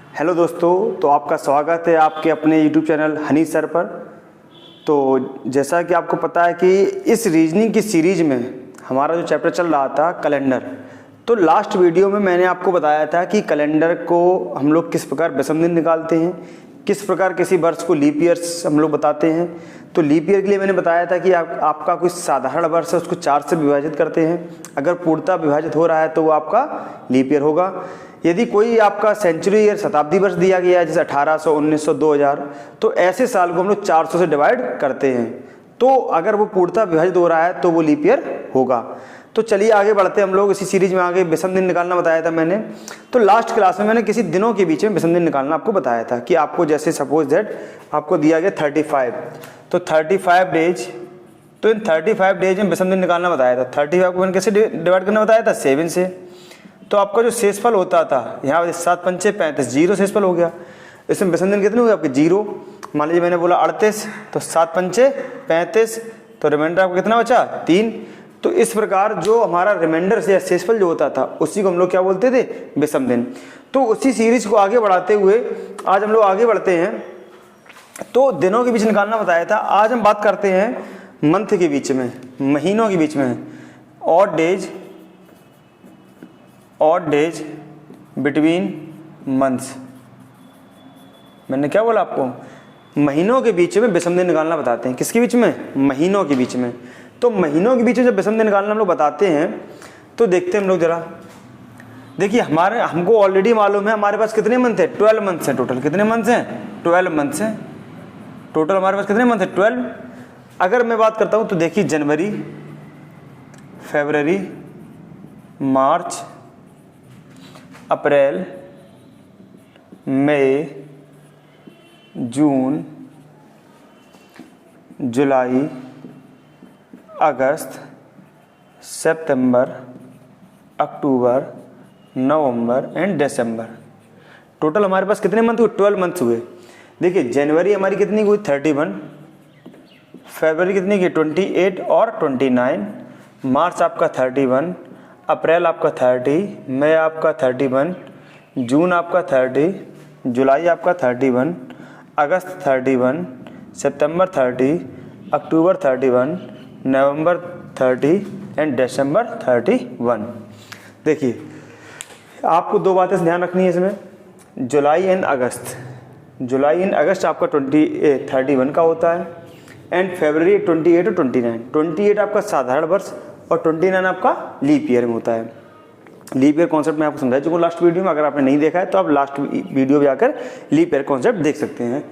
Hello दोस्तों, तो आपका स्वागत है आपके अपने यूट्यूब चैनल हनी सर पर। तो जैसा कि आपको पता है कि इस रीजनिंग की सीरीज में हमारा जो चैप्टर चल रहा था कैलेंडर, तो लास्ट वीडियो में मैंने आपको बताया था कि कैलेंडर को हम लोग किस प्रकार विषम दिन निकालते हैं, किस प्रकार किसी वर्ष को लीप ईयर्स हम लोग बताते हैं। तो लीप ईयर के लिए मैंने बताया था कि आपका कोई साधारण वर्ष है उसको 4 से विभाजित करते हैं, अगर पूर्णतः विभाजित हो रहा है तो वो आपका लीप ईयर होगा। यदि कोई आपका सेंचुरी ईयर शताब्दी वर्ष दिया गया है जैसे 1800, 1900, 2000, तो ऐसे साल को हम लोग 400 से डिवाइड करते हैं, तो अगर वो पूर्णतः विभाजित हो रहा है तो वो लीप ईयर होगा। तो चलिए आगे बढ़ते हैं हम लोग इसी सीरीज में आगे। विषम दिन निकालना बताया था मैंने, तो लास्ट क्लास में मैंने किसी दिनों के बीच में विषम दिन निकालना आपको बताया था कि आपको जैसे सपोज दैट आपको दिया गया 35, तो 35 डेज, तो इन 35 डेज में विषम दिन निकालना बताया था। 35 को मैंने कैसे डिवाइड करना बताया था, 7 से। तो आपका जो शेषफल होता था यहाँ 7 पंचे 35, 0 शेषफल हो गया। इसमें विषम दिन कितने हुए आपके, 0। मान लीजिए मैंने बोला 38, तो 7 पंचे 35, तो रिमाइंडर आपको कितना बचा, 3। तो इस प्रकार जो हमारा रिमाइंडर से शेषफल जो होता था उसी को हम लोग क्या बोलते थे, विषम दिन। तो उसी सीरीज को आगे बढ़ाते हुए आज हम लोग आगे बढ़ते हैं। तो दिनों के बीच निकालना बताया था, आज हम बात करते हैं मंथ के बीच में, महीनों के बीच में, ऑड डेज बिटवीन मंथ्स। मैंने क्या बोला आपको, महीनों के बीच में विषम दिन निकालना बताते हैं। किसके बीच में, महीनों के बीच में। तो महीनों के बीच में जब विषम दिन निकालना हम लोग बताते हैं तो देखते हैं हम लोग जरा। देखिए हमको ऑलरेडी मालूम है हमारे पास कितने मंथ है, 12 मंथ्स हैं टोटल। कितने मंथ्स हैं, 12 मंथ्स हैं टोटल। हमारे पास कितने मंथ है, 12। अगर मैं बात करता हूँ तो देखिए जनवरी, फरवरी, मार्च, अप्रैल, मई, जून, जुलाई, अगस्त, सितंबर, अक्टूबर, नवंबर एंड दिसंबर। टोटल हमारे पास कितने मंथ हुए, 12 मंथ्स हुए। देखिए जनवरी हमारी कितनी हुई, 31, फरवरी कितनी की, 28 और 29, मार्च आपका 31, अप्रैल आपका 30, मई आपका 31, जून आपका 30, जुलाई आपका 31, अगस्त 31, सितंबर 30, अक्टूबर 31, नवंबर 30 एंड दिसंबर 31। देखिए आपको 2 बातें ध्यान रखनी है इसमें, जुलाई and August. July and August आपका 31 का होता है, एंड फरवरी 28 और 29। 28 आपका साधारण वर्ष और 29 आपका लीप ईयर में होता है। लीप ईयर कॉन्सेप्ट मैं आपको समझा चुका हूँ लास्ट वीडियो में। अगर आपने नहीं देखा है तो आप लास्ट वीडियो में जाकर लीप ईयर कॉन्सेप्ट देख सकते हैं।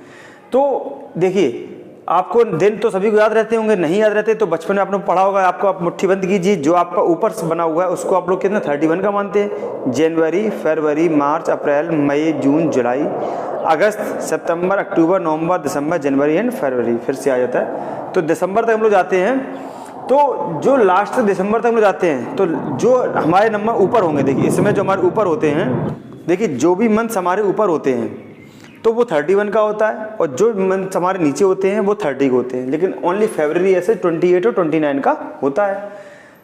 तो देखिए आपको दिन तो सभी को याद रहते होंगे, नहीं याद रहते तो बचपन में आपने पढ़ा होगा। आपको आप मुट्ठी बंद कीजिए, जो आपका ऊपर से बना हुआ है उसको आप लोग कितना 31 का मानते हैं। जनवरी, फरवरी, मार्च, अप्रैल, मई, जून, जुलाई, अगस्त, सितंबर, अक्टूबर, नवंबर, दिसंबर, जनवरी एंड फरवरी। फिर से आ जाता है, तो दिसंबर तक हम लोग जाते हैं। तो जो लास्ट दिसंबर तक हम लोग जाते हैं तो जो हमारे नंबर ऊपर होंगे, देखिए इसमें जो हमारे ऊपर होते हैं, देखिए जो भी मंथ्स हमारे ऊपर होते हैं तो वो 31 का होता है, और जो मंथ हमारे नीचे होते हैं वो 30 के होते हैं। लेकिन ओनली फरवरी ऐसे 28 और 29 का होता है।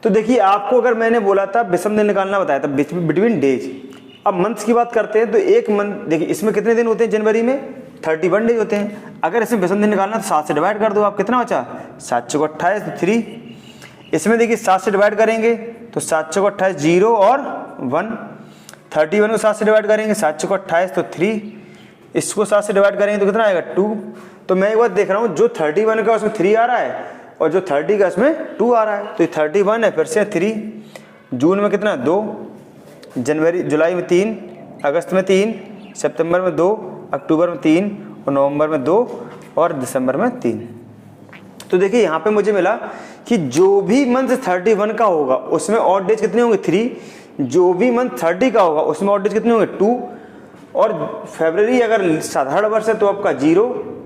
तो देखिए आपको अगर मैंने बोला था विषम दिन निकालना बताया था बिटवीन डेज। अब मंथ्स की बात करते हैं तो एक मंथ, देखिए इसमें कितने दिन होते हैं, जनवरी में 31 डेज होते हैं। अगर इसमें विषम दिन निकालना तो 7 से डिवाइड कर दो, आप कितना बचा, 7 चौक 28, 3। इसमें देखिए 7 से डिवाइड करेंगे तो 7 चौक 28, 0 और 1। 31 को 7 से डिवाइड करेंगे, 7 चौक 28 तो 3। इसको 7 से डिवाइड करेंगे तो कितना आएगा, 2। तो मैं एक बात देख रहा हूँ, जो 31 का उसमें 3 आ रहा है और जो 30 का उसमें 2 आ रहा है, तो ये 31 है, फिर से 3। जून में कितना, 2। जुलाई में 3, अगस्त में 3, सितंबर में 2, अक्टूबर में 3 और नवंबर में 2 और दिसंबर में 3। तो देखिए यहाँ पे मुझे मिला कि जो भी मंथ 31 का होगा उसमें ऑड डेज कितने होंगे, 3। जो भी मंथ 30 का होगा उसमें ऑड डेज कितने होंगे, 2। और फरवरी अगर साधारण वर्ष है तो आपका 0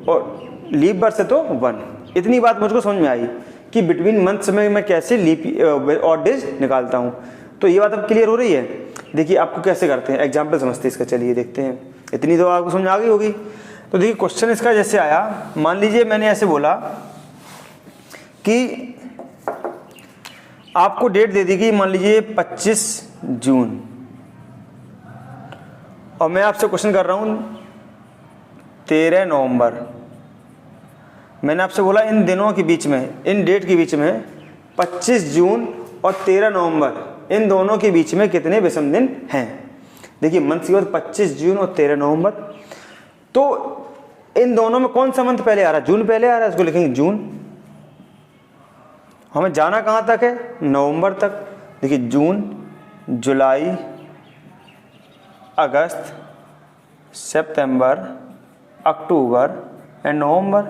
और लीप वर्ष है तो 1। इतनी बात मुझको समझ में आई कि बिटवीन मंथ्स में मैं कैसे लीप ऑड डेज निकालता हूँ। तो ये बात अब क्लियर हो रही है। देखिए आपको कैसे करते हैं, एग्जाम्पल समझते हैं इसका, चलिए देखते हैं। इतनी तो आपको समझ आ गई होगी। तो देखिए क्वेश्चन इसका जैसे आया, मान लीजिए मैंने ऐसे बोला कि आपको डेट दे दी गई, मान लीजिए 25 जून, और मैं आपसे क्वेश्चन कर रहा हूँ 13 नवंबर। मैंने आपसे बोला इन दिनों के बीच में, इन डेट के बीच में 25 जून और 13 नवंबर, इन दोनों के बीच में कितने विषम दिन हैं। देखिए मंथ की बात 25 जून और 13 नवंबर, तो इन दोनों में कौन सा मंथ पहले आ रहा है? जून पहले आ रहा है, इसको लिखेंगे जून। हमें जाना कहाँ तक है? नवंबर तक। देखिए जून, जुलाई, अगस्त, सितंबर, अक्टूबर एंड नवंबर।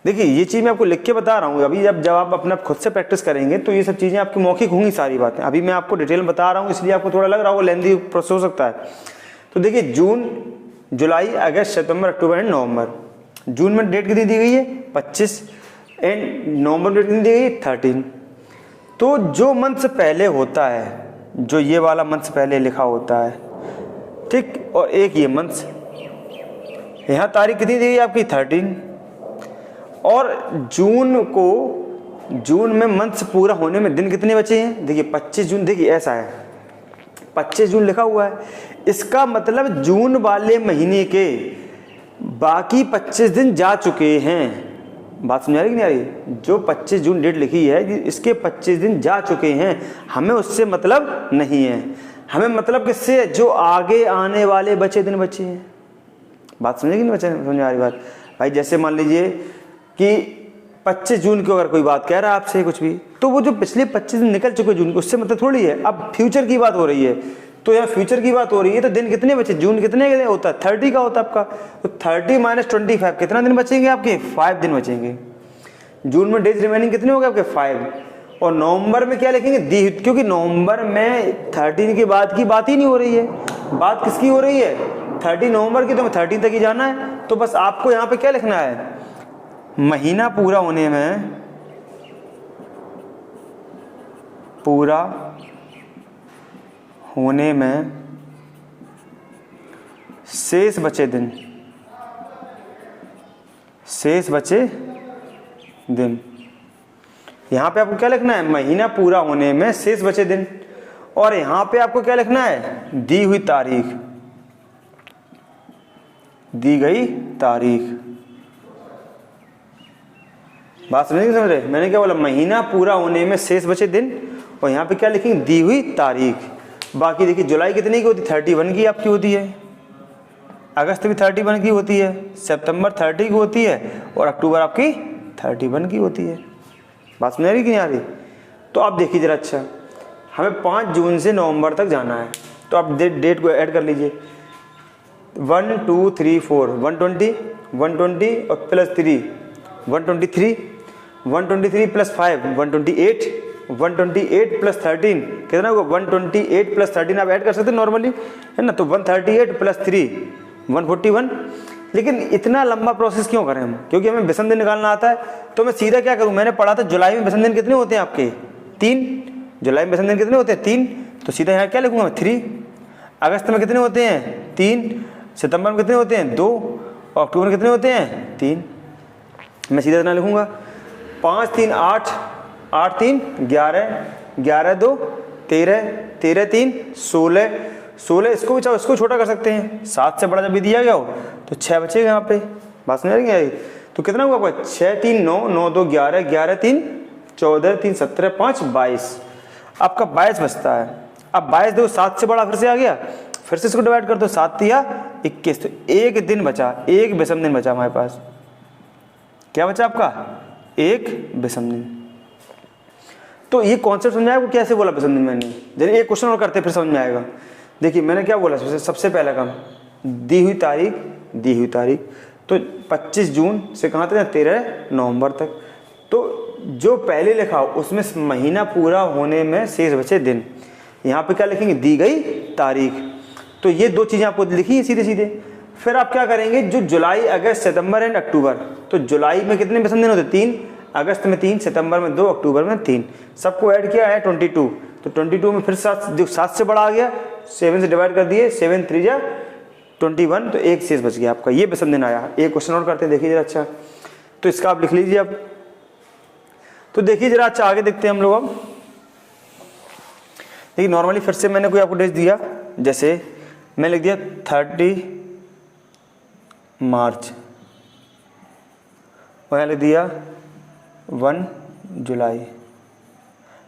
देखिए ये चीज़ मैं आपको लिख के बता रहा हूँ, अभी जब आप अपना खुद से प्रैक्टिस करेंगे तो ये सब चीज़ें आपकी मौखिक होंगी सारी बातें। अभी मैं आपको डिटेल में बता रहा हूँ, इसलिए आपको थोड़ा लग रहा होगा लेंदी प्रोसेस हो सकता है। तो देखिए जून, जुलाई, अगस्त, सितंबर, अक्टूबर एंड नवंबर। जून में डेट कितनी दी गई है? 25 एंड नवंबर में डेट कितनी दी गई है? 13। तो जो मंथ से पहले होता है, जो ये वाला मंथ से पहले लिखा होता है, ठीक, और एक ये मंथ, यहाँ तारीख कितनी दी गई आपकी? 13। और जून में मंथ से पूरा होने में दिन कितने बचे हैं? देखिए 25 जून, देखिए ऐसा है 25 जून लिखा हुआ है, इसका मतलब जून वाले महीने के बाकी 25 दिन जा चुके हैं। बात समझ आ रही कि नहीं आ रही? जो 25 जून डेट लिखी है इसके 25 दिन जा चुके हैं, हमें उससे मतलब नहीं है। हमें मतलब किससे? जो आगे आने वाले बचे दिन बचे हैं। बात समझे कि नहीं बचे? समझ आ रही बात? भाई जैसे मान लीजिए कि 25 जून को अगर कोई बात कह रहा है आपसे कुछ भी, तो वो जो पिछले 25 दिन निकल चुके जून के, उससे मतलब थोड़ी है, अब फ्यूचर की बात हो रही है। तो यहाँ फ्यूचर की बात हो रही है, तो दिन कितने बचे? जून कितने होता है? 30 का होता है आपका। तो 30 - 25 कितना दिन बचेंगे आपके? 5 दिन बचेंगे। जून में डेज रिमेनिंग कितने हो गए आपके? 5। और नवंबर में क्या लिखेंगे? दी, क्योंकि नवंबर में 13 के बाद की बात ही नहीं हो रही है। बात किसकी हो रही है? 30 नवंबर की, तो हमें 13 तक ही जाना है। तो बस आपको यहाँ पे क्या लिखना है? महीना पूरा होने में शेष बचे दिन, यहाँ पे आपको क्या लिखना है? महीना पूरा होने में शेष बचे दिन। और यहाँ पे आपको क्या लिखना है? दी हुई तारीख, दी गई तारीख। बात समझ रहे? मैंने क्या बोला? महीना पूरा होने में शेष बचे दिन, और यहाँ पे क्या लिखेंगे? दी हुई तारीख। बाकी देखिए जुलाई कितनी की होती? 31 की आपकी होती है, अगस्त भी 31 की होती है, सितंबर 30 की होती है, और अक्टूबर आपकी 31 की होती है। बात समझ रही कि नहीं आ रही? तो आप देखिए जरा, अच्छा हमें 5 जून से नवंबर तक जाना है, तो आप डेट को ऐड कर लीजिए। 1 2 3 4 120 और प्लस 3 123, 123 प्लस 5 128, 128 प्लस 13 कितना होगा? 128 प्लस 13 आप ऐड कर सकते हैं नॉर्मली, है ना? तो 138 प्लस 3 141। लेकिन इतना लंबा प्रोसेस क्यों करें हम? क्योंकि हमें विषम दिन निकालना आता है। तो मैं सीधा क्या करूं? मैंने पढ़ा था जुलाई में विषम दिन कितने होते हैं आपके? 3। जुलाई में विषम दिन कितने होते हैं? 3। तो सीधा यहाँ क्या लिखूंगा मैं? 3। अगस्त में कितने होते हैं? 3। सितंबर में कितने होते हैं? 2। और अक्टूबर में कितने होते हैं? 3। मैं सीधा इतना लिखूंगा। 5 3 8, 8 3 11, 11 2 13, 13 3 16, 16 इसको भी चाहो इसको छोटा कर सकते हैं। 7 से बड़ा जब भी दिया गया हो तो 6 बचेगा यहाँ पे। बात समझ रही है? तो कितना हुआ आपका? 6 3 9, 9 2 11, 11 3 14, 3 17, 5 22, आपका 22 बचता है। अब 22 देखो 7 से बड़ा फिर से आ गया, फिर से इसको डिवाइड कर दो, 7 या 21, तो एक दिन बचा, एक विषम दिन बचा हमारे पास। क्या बचा आपका? एक विषम दिन। तो ये कॉन्सेप्ट समझ आएगा कैसे बोला विषम दिन मैंने? जैसे एक क्वेश्चन और करते फिर समझ में आएगा। देखिए मैंने क्या बोला? सबसे पहला काम, दी हुई तारीख, तो 25 जून से कहाँ तक? 13 नवंबर तक। तो जो पहले लिखा उसमें महीना पूरा होने में शेष बचे दिन, यहाँ पे क्या लिखेंगे? दी गई तारीख। तो ये दो चीज़ें आपको लिखी है सीधे सीधे। फिर आप क्या करेंगे? जो जुलाई अगस्त सितंबर एंड अक्टूबर, तो जुलाई में कितने विषम दिन होते? 3, अगस्त में 3, सितंबर में 2, अक्टूबर में 3, सबको ऐड किया है 22। तो 22 में फिर 7 से बड़ा आ गया, 7 से डिवाइड कर दिए, 7 3 जा 21, तो एक शेष बच गया आपका। ये विषम दिन आया। एक क्वेश्चन और करते हैं, देखिए जरा। अच्छा तो इसका आप लिख लीजिए अब। तो देखिए जरा, अच्छा आगे देखते हैं हम लोग। अब देखिए नॉर्मली फिर से मैंने कोई आपको डेट दिया, जैसे मैं लिख दिया 30 मार्च, और यहाँ लिख दिया 1 जुलाई।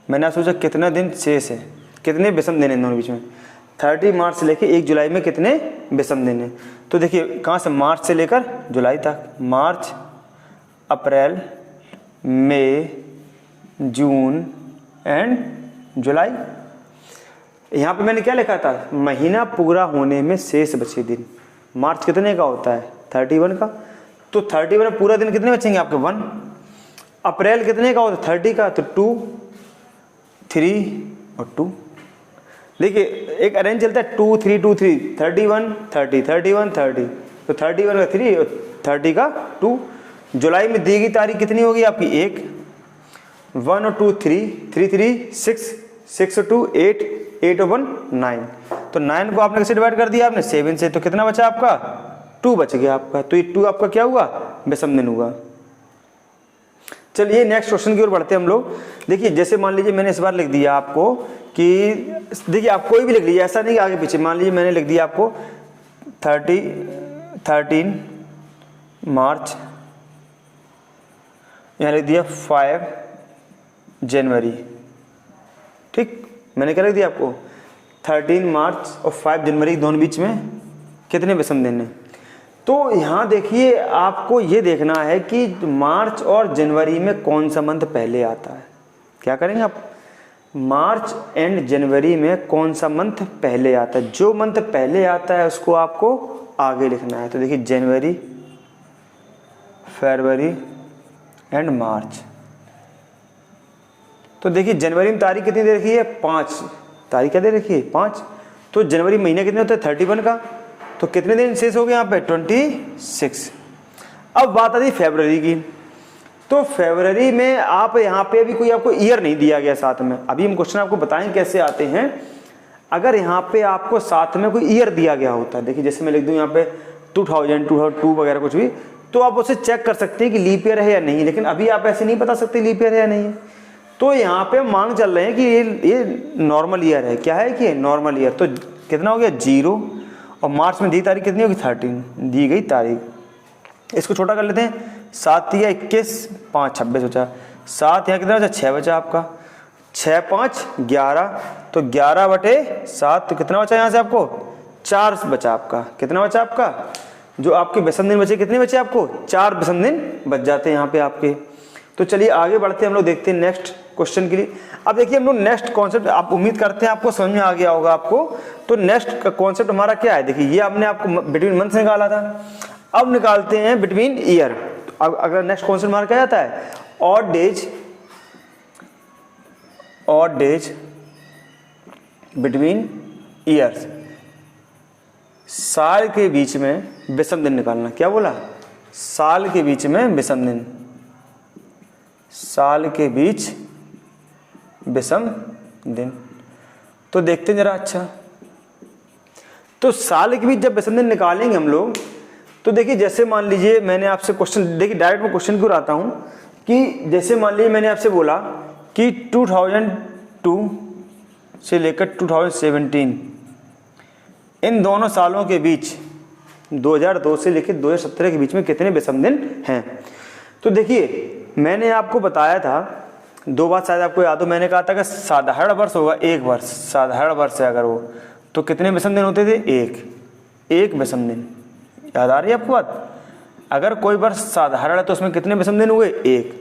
मैंने आप सोचा कितना दिन शेष है, कितने विषम दिन हैं इन दोनों बीच में। 30 मार्च से लेकर 1 जुलाई में कितने विषम दिन हैं। तो देखिए कहाँ से, मार्च से लेकर जुलाई तक, मार्च, अप्रैल, मई, जून एंड जुलाई। यहाँ पे मैंने क्या लिखा था, महीना पूरा होने में शेष बचे दिन। मार्च कितने का होता है, 31 का, तो 31 में पूरा दिन कितने बचेंगे आपके, 1। अप्रैल कितने का होता है, 30 का, तो 2, 3 और 2। देखिए एक अरेंज चलता है 2 3 2 3, 31 30 31 30, तो 31 का 3 और 30 का 2। जुलाई में दी गई तारीख कितनी होगी आपकी, 1, 1 और 2 3, 3 3 6, 6 और 2 8, 8 और 1 9, तो 9 को आपने कैसे डिवाइड कर दिया आपने, 7 से, तो कितना बचा आपका, 2 बच गया आपका। तो ये 2 आपका क्या हुआ, विषम दिन हुआ। चलिए नेक्स्ट क्वेश्चन की ओर बढ़ते हैं हम लोग। देखिए जैसे मान लीजिए मैंने इस बार लिख दिया आपको कि, देखिए आप कोई भी लिख लीजिए, ऐसा नहीं कि आगे पीछे। मान लीजिए मैंने लिख दिया आपको 13 मार्च, यहाँ लिख दिया 5 जनवरी। ठीक, मैंने क्या लिख दिया आपको, 13 मार्च और 5 जनवरी दोनों बीच में कितने विषम दिन हैं। तो यहाँ देखिए आपको ये देखना है कि मार्च और जनवरी में कौन सा मंथ पहले आता है। क्या करेंगे आप, मार्च एंड जनवरी में कौन सा मंथ पहले आता है, जो मंथ पहले आता है उसको आपको आगे लिखना है। तो देखिए जनवरी, फरवरी एंड मार्च। तो देखिए जनवरी में तारीख कितनी दे रखी है, 5 तारीख क्या दे रखी है, 5। तो जनवरी महीने कितने होते हैं, 31 का, तो कितने दिन शेष हो गए यहाँ पे, 26। अब बात आती है फरवरी की। तो फरवरी में आप यहाँ पे अभी कोई आपको ईयर नहीं दिया गया साथ में। अभी हम क्वेश्चन आपको बताएं कैसे आते हैं। अगर यहाँ पे आपको साथ में कोई ईयर दिया गया होता है, देखिए जैसे मैं लिख दूँ यहाँ पे 2000, 2002 वगैरह कुछ भी, तो आप उसे चेक कर सकते हैं कि लीप ईयर है या नहीं। लेकिन अभी आप ऐसे नहीं बता सकते लीप ईयर है या नहीं है। तो यहाँ पे मांग चल रहे हैं कि ये नॉर्मल ईयर है। क्या है कि नॉर्मल ईयर। तो कितना हो गया 0, और मार्च में दी तारीख कितनी होगी, 13 दी गई तारीख। इसको छोटा कर लेते हैं, 7 या 21, 5 26 बचा, 7 यहाँ कितना बचा, 6 बचा आपका, 6 5 11, तो 11/7, तो कितना बचा यहाँ से आपको, 4 बचा आपका। कितना बचा आपका, जो आपके विषम दिन बचे, कितने बचे आपको, 4 विषम दिन बच जाते हैं यहाँ पे आपके। तो चलिए आगे बढ़ते हैं हम लोग, देखते हैं नेक्स्ट क्वेश्चन के लिए। अब देखिए हम लोग नेक्स्ट कॉन्सेप्ट, आप उम्मीद करते हैं आपको समझ में आ गया होगा आपको। तो नेक्स्ट कॉन्सेप्ट हमारा क्या है, देखिए ये आपने आपको बिटवीन मंथ निकाला था, अब निकालते हैं बिटवीन ईयर। अब अगर नेक्स्ट कॉन्सेप्ट हमारा क्या आता है, ऑड डेज बिटवीन ईयर्स, साल के बीच में विषम दिन निकालना। क्या बोला, साल के बीच में विषम दिन, साल के बीच विषम दिन। तो देखते हैं जरा, अच्छा तो साल के बीच जब विषम दिन निकालेंगे हम लोग, तो देखिए जैसे मान लीजिए मैंने आपसे क्वेश्चन, देखिए डायरेक्ट मैं क्वेश्चन क्यों आता हूं कि जैसे मान लीजिए मैंने आपसे बोला कि 2002 से लेकर 2017 इन दोनों सालों के बीच, 2002 से लेकर 2017 के बीच में कितने विषम दिन हैं। तो देखिए मैंने आपको बताया था 2 बात, शायद आपको याद हो, मैंने कहा था कि साधारण वर्ष होगा 1 वर्ष, साधारण वर्ष है अगर वो, तो कितने विषम दिन होते थे, 1 विषम दिन। याद आ रही है आपको बात, अगर कोई वर्ष साधारण है तो उसमें कितने विषम दिन हुए, 1।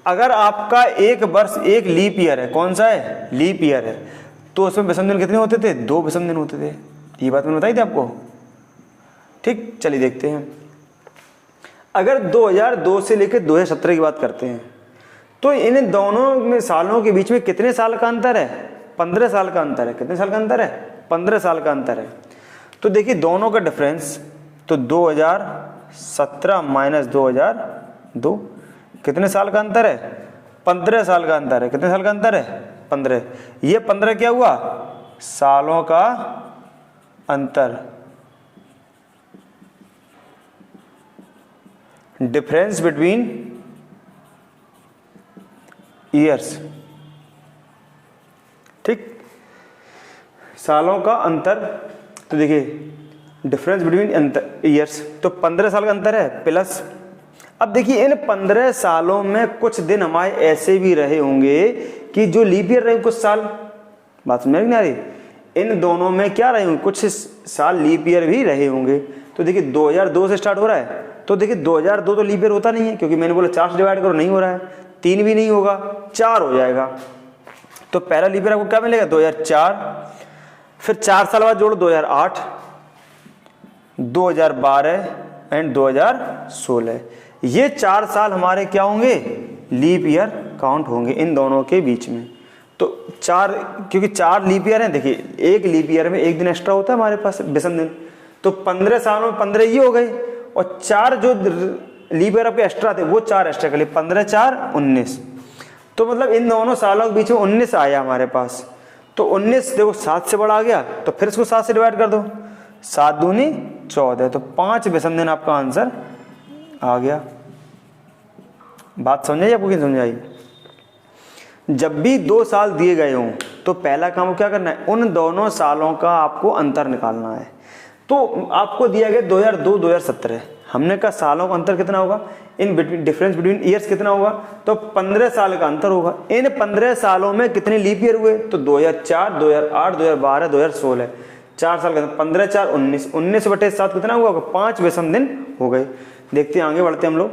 अगर आपका एक वर्ष एक लीप ईयर है, कौन सा है, लीप ईयर है, तो उसमें विषम दिन कितने होते थे, 2 विषम दिन होते थे। ये बात मैंने बताई थी आपको। ठीक, चलिए देखते हैं। अगर 2002 से लेकर 2017 की बात करते हैं, तो इन दोनों में सालों के बीच में कितने साल का अंतर है, 15 साल का अंतर है। कितने साल का अंतर है, 15 साल का अंतर है। तो देखिए दोनों का डिफरेंस, तो 2017 माइनस 2002, कितने साल का अंतर है, 15 साल का अंतर है। कितने साल का अंतर है, 15। ये 15 क्या हुआ, सालों का अंतर, डिफरेंस बिटवीन ईयर्स। ठीक, सालों का अंतर तो देखिए डिफरेंस बिटवीन ईयर्स, तो 15 साल का अंतर है प्लस। अब देखिए इन 15 सालों में कुछ दिन हमारे ऐसे भी रहे होंगे कि जो लीप ईयर रहे कुछ साल, बात समझ में नहीं आ रही, इन दोनों में क्या रहे होंगे, कुछ साल लीप ईयर भी रहे होंगे। तो देखिए 2002 से स्टार्ट हो रहा है, तो देखिए 2002 तो लीप ईयर होता नहीं है, क्योंकि मैंने बोला 4 से डिवाइड करो, नहीं हो रहा है, 3 भी नहीं होगा, 4 हो जाएगा। तो पहला लीप ईयर आपको क्या मिलेगा 2004, फिर 4 साल बाद जोड़ो 2008, 2012 एंड 2016, ये 4 साल हमारे क्या होंगे, लीप ईयर काउंट होंगे इन दोनों के बीच में। तो 4, क्योंकि 4 लीप ईयर हैं, देखिए एक लीप ईयर में एक दिन एक्स्ट्रा होता है हमारे पास विषम दिन, तो 15 सालों में 15 ये हो गए, और 4 जो लीप ईयर आपके एक्स्ट्रा थे वो 4 एक्स्ट्रा कर लिए, 15 4 19, तो मतलब इन दोनों सालों के बीच में 19 आया हमारे पास। तो 19 देखो 7 से बड़ा आ गया, तो फिर इसको 7 से डिवाइड कर दो, 7 दूनी 14, तो 5 विषम दिन आपका आंसर आ गया। बात समझाई आपको, क्या समझाई? जब भी 2 साल दिए गए हों तो पहला काम क्या करना है, उन दोनों सालों का आपको अंतर निकालना है। तो आपको दिया गया 2002 2017, हमने कहा सालों का अंतर कितना होगा, in between difference between years कितना होगा, तो 15 साल का अंतर होगा। इन 15 सालों में कितने लीप ईयर हुए, तो 2004 2008 2012 2016, 4 साल का 15 4 19, 19/7 कितना हुआ, 5 विषम दिन हो गए। देखते हैं आगे बढ़ते हैं हम लोग।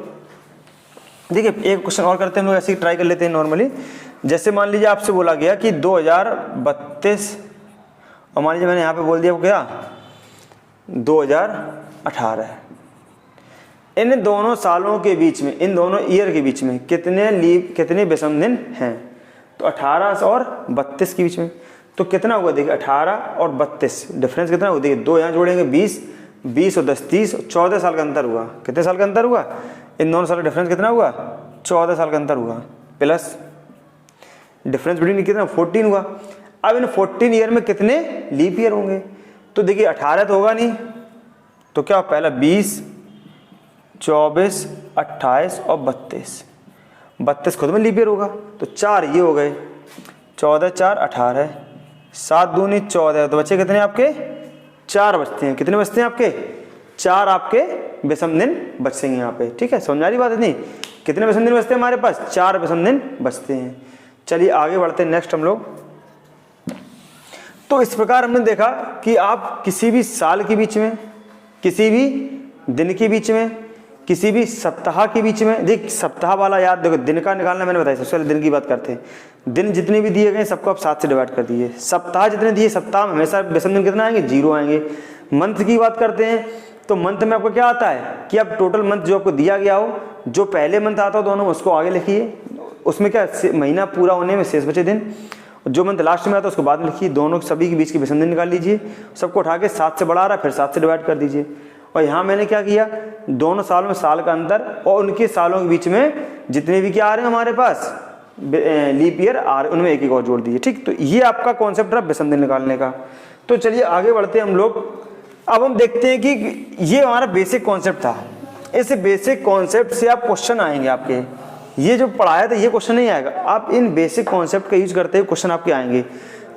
देखिए एक क्वेश्चन और करते हैं हम लोग, ऐसे ही ट्राई कर लेते हैं नॉर्मली। जैसे मान लीजिए आपसे बोला गया कि 2032, और मान लीजिए मैंने यहाँ पे बोल दिया क्या 2018, इन दोनों सालों के बीच में, इन दोनों ईयर के बीच में कितने विषम दिन हैं, तो 18 और 32 के बीच में, तो कितना हुआ देखिए 18 और 32 डिफरेंस कितना हुआ, देखिए 2 यहाँ जोड़ेंगे 20, 20 और 10 30, 14 साल का अंतर हुआ। कितने साल का अंतर हुआ, इन दोनों साल का डिफरेंस कितना हुआ, 14 साल का अंतर हुआ, प्लस डिफरेंस बिटवीन कितना 14 हुआ। अब इन 14 ईयर में कितने लीप ईयर होंगे, तो देखिए 18 तो होगा नहीं, तो क्या पहला 20 24 28 और 32 खुद में लीप ईयर होगा, तो 4 ये हो गए, 14 4 18, 7 दूनी 14, तो बच्चे कितने आपके 4 बचते हैं। कितने बचते हैं आपके 4 आपके विषम दिन बचेंगे यहाँ पे, ठीक है, समझ आ रही बात इतनी, कितने विषम दिन बचते हैं हमारे पास, 4 विषम दिन बचते हैं। चलिए आगे बढ़ते हैं नेक्स्ट हम लोग। तो इस प्रकार हमने देखा कि आप किसी भी साल के बीच में, किसी भी दिन के बीच में, किसी भी सप्ताह के बीच में, देख सप्ताह वाला याद देखो, दिन का निकालना मैंने बताया, सबसे पहले दिन की बात करते हैं। दिन जितने भी दिए गए सबको आप 7 से डिवाइड कर दीजिए। सप्ताह जितने दिए, सप्ताह में हमेशा विषम दिन कितना आएंगे, 0 आएंगे। मंथ की बात करते हैं तो मंथ में आपको क्या आता है कि आप टोटल मंथ जो आपको दिया गया हो, जो पहले मंथ आता हो दोनों उसको आगे लिखिए, उसमें क्या महीना पूरा होने में शेष बचे दिन, जो मंथ लास्ट में आता है उसको बाद में लिखिए, दोनों सभी के बीच की विषम दिन निकाल लीजिए, सबको उठा के 7 से बढ़ा रहा है फिर 7 से डिवाइड कर दीजिए। और यहाँ मैंने क्या किया, दोनों सालों में साल का अंतर और उनके सालों के बीच में जितने भी क्या आ रहे हैं हमारे पास लीप ईयर आ रहे, उनमें एक एक और जोड़ दीजिए, ठीक। तो ये आपका कॉन्सेप्ट रहा विषम दिन निकालने का। तो चलिए आगे बढ़ते हैं हम लोग। अब हम देखते हैं कि ये हमारा बेसिक कॉन्सेप्ट था, इस बेसिक कॉन्सेप्ट से आप क्वेश्चन आएंगे आपके, ये जो पढ़ाया था ये क्वेश्चन नहीं आएगा, आप इन बेसिक कॉन्सेप्ट का यूज करते हुए क्वेश्चन आपके आएंगे।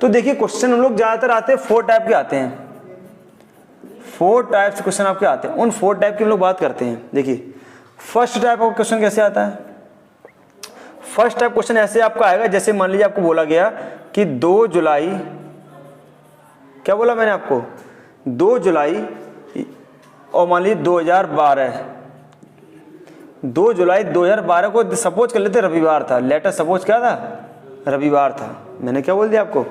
तो देखिए क्वेश्चन हम लोग ज्यादातर आते हैं 4 टाइप के आते हैं, 4 टाइप से क्वेश्चन आपके आते हैं, उन 4 टाइप की हम लोग बात करते हैं। देखिए फर्स्ट टाइप का क्वेश्चन कैसे आता है, फर्स्ट टाइप क्वेश्चन ऐसे आपका आएगा, जैसे मान लीजिए आपको बोला गया कि 2 जुलाई, क्या बोला मैंने आपको, 2 जुलाई और मान लीजिए 2012, 2 जुलाई 2012 को सपोज कर लेते रविवार था, लेटर सपोज क्या था, रविवार था। मैंने क्या बोल दिया आपको,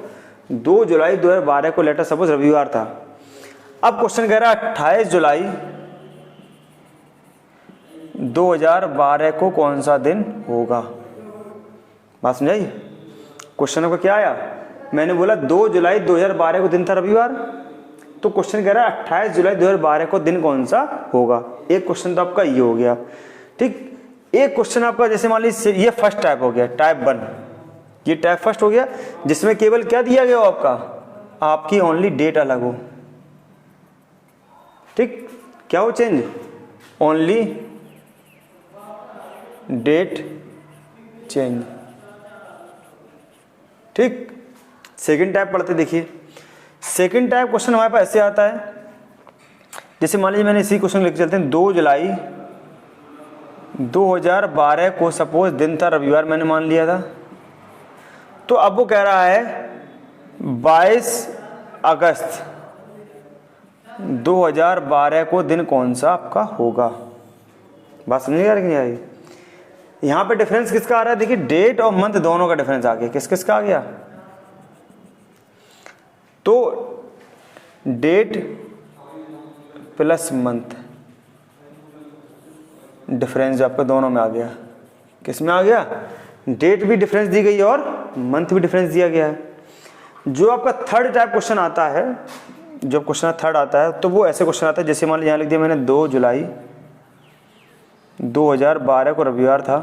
2 जुलाई 2012 को लेटर सपोज रविवार था। अब क्वेश्चन कह रहा है 28 जुलाई 2012 को कौन सा दिन होगा। बात समझाइए, क्वेश्चन आपका क्या आया, मैंने बोला 2 जुलाई 2012 को दिन था रविवार, तो क्वेश्चन कह रहा है 28 जुलाई 2012 को दिन कौन सा होगा। एक क्वेश्चन तो आपका ये हो गया, ठीक। एक क्वेश्चन आपका जैसे मान लीजिए ये फर्स्ट टाइप हो गया, टाइप 1, ये टाइप फर्स्ट हो गया, जिसमें केवल क्या दिया गया हो आपका, आपकी ओनली डेट अलग हो, ठीक। क्या हो चेंज, ओनली डेट चेंज, ठीक। सेकंड टाइप पढ़ते देखिए, सेकंड टाइप क्वेश्चन हमारे पास ऐसे आता है, जैसे मान लीजिए मैंने इसी क्वेश्चन लिख चलते हैं 2 जुलाई 2012 को सपोज दिन था रविवार मैंने मान लिया था। तो अब वो कह रहा है 22 अगस्त 2012 को दिन कौन सा आपका होगा। बात समझ नहीं आ रही कि नहीं आ रही? यहाँ पे डिफरेंस किसका आ रहा है, देखिए डेट और मंथ दोनों का डिफरेंस आ गया। किस किस का आ गया? तो डेट प्लस मंथ डिफरेंस आपका दोनों में आ गया। किस में आ गया? डेट भी डिफरेंस दी गई और मंथ भी डिफरेंस दिया गया है। जो आपका थर्ड टाइप क्वेश्चन आता है, जब क्वेश्चन थर्ड आता है तो वो ऐसे क्वेश्चन आता है, जैसे मान लीजिए यहाँ लिख दिया मैंने 2 जुलाई 2012 को रविवार था।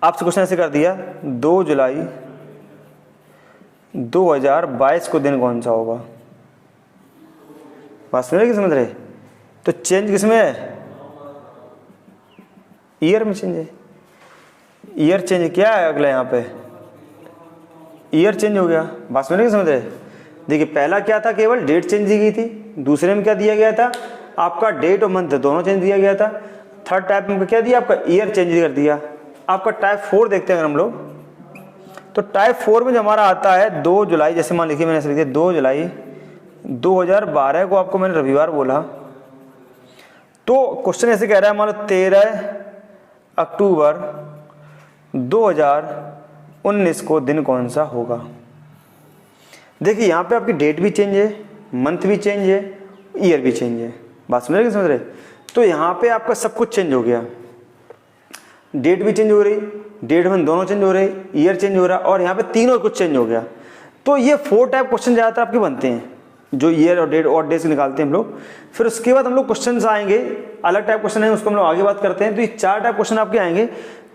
आपसे क्वेश्चन ऐसे कर दिया 2 जुलाई 2022 को दिन कौन सा होगा। बात समझ रहे कि समझ रहे? तो चेंज किस में है? ईयर में चेंज है। ईयर चेंज क्या है अगला, यहाँ पे ईयर चेंज हो गया। बात समझ रहे कि समझ रहे? देखिए पहला क्या था, केवल डेट चेंज दी गई थी। दूसरे में क्या दिया गया था, आपका डेट और मंथ दोनों चेंज दिया गया था। थर्ड टाइप में क्या दिया, आपका ईयर चेंज कर दिया। आपका टाइप 4 देखते हैं अगर हम लोग, तो टाइप 4 में जो हमारा आता है 2 जुलाई, जैसे मान लिखिए मैंने ऐसे लिख दिया 2 जुलाई 2012 को आपको मैंने रविवार बोला। तो क्वेश्चन ऐसे कह रहा है मान लो 13 अक्टूबर 2019 को दिन कौन सा होगा। देखिए यहाँ पे आपकी डेट भी चेंज है, मंथ भी चेंज है, ईयर भी चेंज है। बात समझ रहे? समझ रहे? तो यहाँ पे आपका सब कुछ चेंज हो गया। डेट भी चेंज हो रही, डेट मंथ दोनों चेंज हो रहे, ईयर चेंज हो रहा, और यहाँ पे तीनों कुछ चेंज हो गया। तो ये 4 टाइप क्वेश्चन ज़्यादातर आपके बनते हैं, जो ईयर और डेट और डेज निकालते हैं हम लोग। फिर उसके बाद हम लोग क्वेश्चन आएंगे, अलग टाइप क्वेश्चन है उसको हम लोग आगे बात करते हैं। तो ये 4 टाइप क्वेश्चन आपके आएंगे।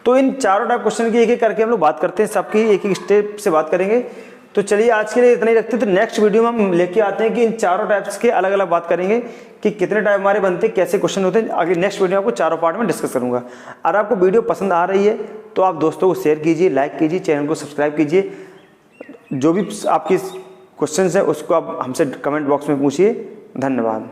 तो इन चारों टाइप क्वेश्चन की एक एक करके हम लोग बात करते हैं, सबकी एक एक स्टेप से बात करेंगे। तो चलिए आज के लिए इतना ही रखते हैं। तो नेक्स्ट वीडियो में हम लेके आते हैं कि इन चारों टाइप्स के अलग अलग बात करेंगे कि कितने टाइप हमारे बनते हैं, कैसे क्वेश्चन होते हैं। आगे नेक्स्ट वीडियो में आपको चारों पार्ट में डिस्कस करूंगा। अगर आपको वीडियो पसंद आ रही है तो आप दोस्तों को शेयर कीजिए, लाइक कीजिए, चैनल को सब्सक्राइब कीजिए। जो भी आपकी क्वेश्चन है उसको आप हमसे कमेंट बॉक्स में पूछिए। धन्यवाद।